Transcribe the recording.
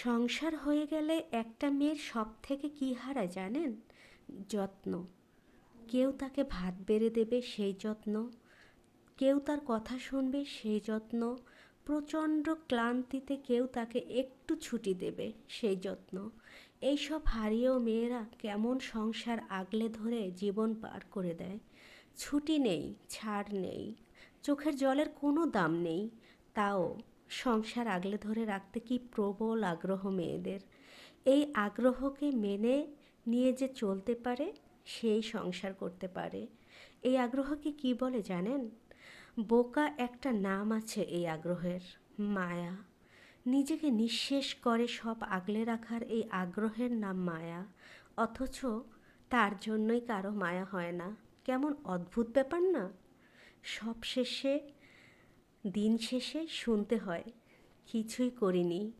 সংসার হয়ে গেলে একটা মেয়ের সব থেকে কী হারায় জানেন? যত্ন। কেউ তাকে ভাত বেড়ে দেবে সেই যত্ন, কেউ তার কথা শুনবে সেই যত্ন, প্রচণ্ড ক্লান্তিতে কেউ তাকে একটু ছুটি দেবে সেই যত্ন। এইসব হারিয়েও মেয়েরা কেমন সংসার আগলে ধরে জীবন পার করে দেয়। ছুটি নেই, ছাড় নেই, চোখের জলের কোনো দাম নেই, তাও সংসার আগলে ধরে রাখতে কি প্রবল আগ্রহ মেয়েদের। এই আগ্রহকে মেনে নিয়ে যে চলতে পারে সেই সংসার করতে পারে। এই আগ্রহকে কি বলে জানেন? বোকা একটা নাম আছে এই আগ্রহের, মায়া। নিজেকে নিঃশেষ করে সব আগলে রাখার এই আগ্রহের নাম মায়া। অথচ তার জন্যই কারো মায়া হয় না। কেমন অদ্ভুত ব্যাপার না? সব শেষে, দিন শেষে শুনতে হয় কিছুই করিনি,